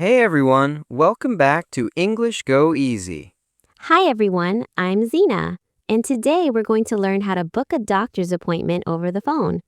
Hey everyone, welcome back to English Go Easy. Hi everyone, I'm Xena, and today we're going to learn how to book a doctor's appointment over the phone.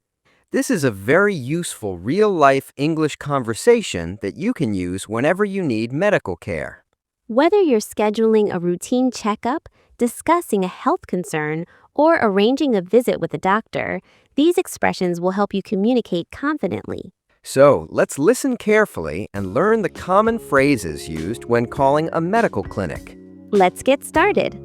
This is a very useful real-life English conversation that you can use whenever you need medical care. Whether you're scheduling a routine checkup, discussing a health concern, or arranging a visit with a doctor, these expressions will help you communicate confidently. So let's listen carefully and learn the common phrases used when calling a medical clinic. Let's get started.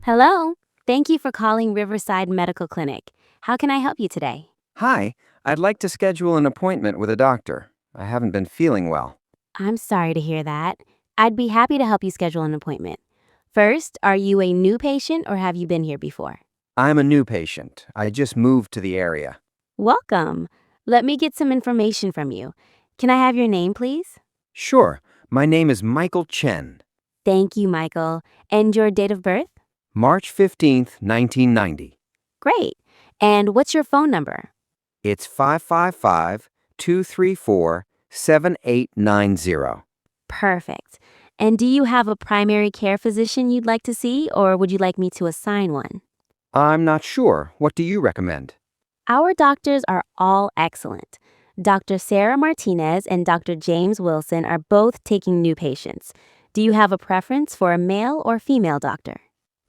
Hello, thank you for calling Riverside Medical Clinic. How can I help you today? Hi, I'd like to schedule an appointment with a doctor. I haven't been feeling well. I'm sorry to hear that. I'd be happy to help you schedule an appointment. First, are you a new patient or have you been here before? I'm a new patient. I just moved to the area. Welcome. Let me get some information from you. Can I have your name, please? Sure, my name is Michael Chen. Thank you, Michael. And your date of birth? March 15th, 1990. Great. And what's your phone number? It's 555-234-7890. Perfect. And do you have a primary care physician you'd like to see, or would you like me to assign one? I'm not sure. What do you recommend? Our doctors are all excellent. Dr. Sarah Martinez and Dr. James Wilson are both taking new patients. Do you have a preference for a male or female doctor?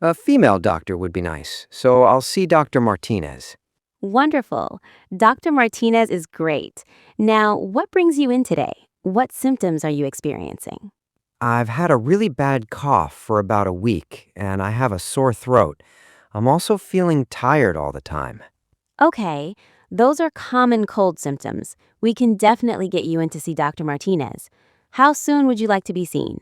A female doctor would be nice, so I'll see Dr. Martinez. Wonderful. Dr. Martinez is great. Now, what brings you in today? What symptoms are you experiencing? I've had a really bad cough for about a week, and I have a sore throat. I'm also feeling tired all the time. Okay, those are common cold symptoms. We can definitely get you in to see Dr. Martinez. How soon would you like to be seen?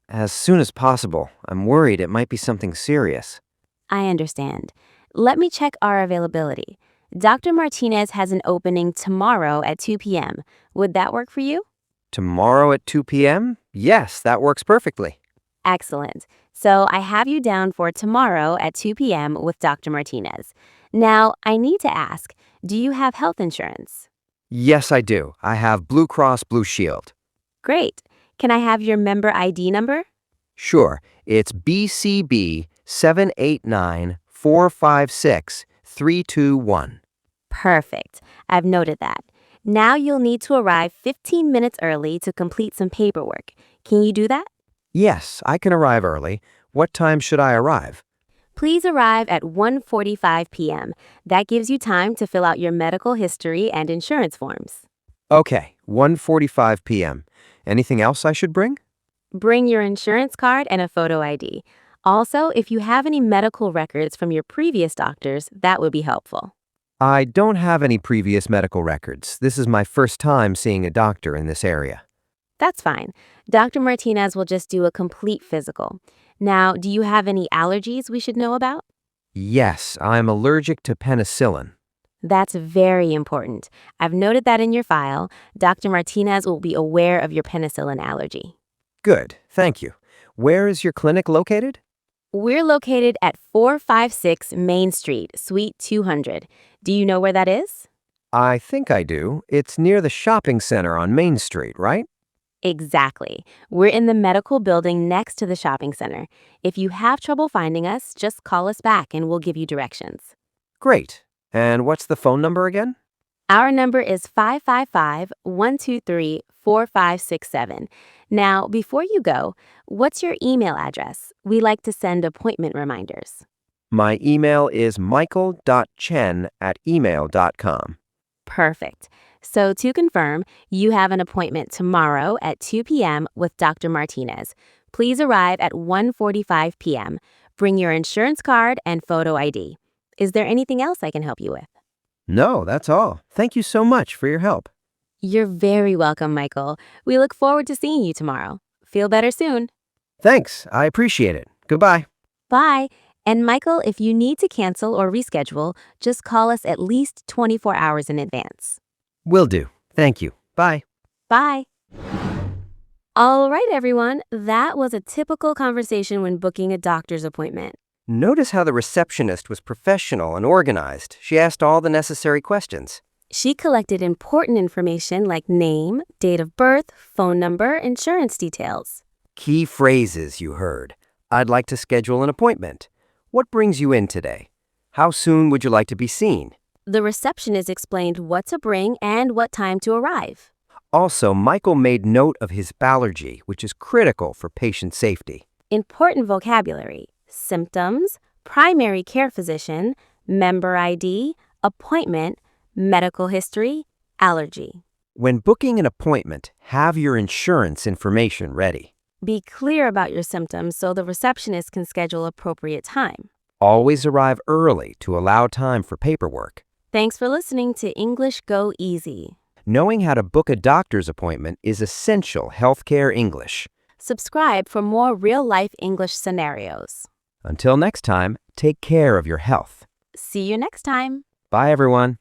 As soon as possible. I'm worried it might be something serious. I understand. Let me check our availability. Dr. Martinez has an opening tomorrow at 2 p.m. Would that work for you? Tomorrow at 2 p.m.? Yes, that works perfectly. Excellent. So I have you down for tomorrow at 2 p.m. with Dr. Martinez. Now, I need to ask, do you have health insurance? Yes, I do. I have Blue Cross Blue Shield. Great. Can I have your member ID number? Sure, it's BCB 789456321. Perfect. I've noted that. Now you'll need to arrive 15 minutes early to complete some paperwork. Can you do that? Yes, I can arrive early. What time should I arrive? Please arrive at 1:45 p.m. That gives you time to fill out your medical history and insurance forms. Okay, 1:45 p.m. Anything else I should bring? Bring your insurance card and a photo ID. Also, if you have any medical records from your previous doctors, that would be helpful. I don't have any previous medical records. This is my first time seeing a doctor in this area. That's fine. Dr. Martinez will just do a complete physical. Now, do you have any allergies we should know about? Yes, I'm allergic to penicillin. That's very important. I've noted that in your file. Dr. Martinez will be aware of your penicillin allergy. Good, thank you. Where is your clinic located? We're located at 456 Main Street, Suite 200. Do you know where that is? I think I do. It's near the shopping center on Main Street, right? Exactly. We're in the medical building next to the shopping center. If you have trouble finding us, just call us back and we'll give you directions. Great. And what's the phone number again? Our number is 555-123-4567. Now, before you go, what's your email address? We like to send appointment reminders. My email is michael.chen@email.com. Perfect. So to confirm, you have an appointment tomorrow at 2 p.m. with Dr. Martinez. Please arrive at 1:45 p.m. Bring your insurance card and photo ID. Is there anything else I can help you with? No, that's all. Thank you so much for your help. You're very welcome, Michael. We look forward to seeing you tomorrow. Feel better soon. Thanks, I appreciate it. Goodbye. Bye. And Michael, if you need to cancel or reschedule, just call us at least 24 hours in advance. Will do. Thank you. Bye. Bye. All right, everyone. That was a typical conversation when booking a doctor's appointment. Notice how the receptionist was professional and organized. She asked all the necessary questions. She collected important information like name, date of birth, phone number, insurance details. Key phrases you heard. I'd like to schedule an appointment. What brings you in today? How soon would you like to be seen? The receptionist explained what to bring and what time to arrive. Also, Michael made note of his allergy, which is critical for patient safety. Important vocabulary: symptoms, primary care physician, member ID, appointment, medical history, allergy. When booking an appointment, have your insurance information ready. Be clear about your symptoms so the receptionist can schedule appropriate time. Always arrive early to allow time for paperwork. Thanks for listening to English Go Easy. Knowing how to book a doctor's appointment is essential healthcare English. Subscribe for more real-life English scenarios. Until next time, take care of your health. See you next time. Bye, everyone.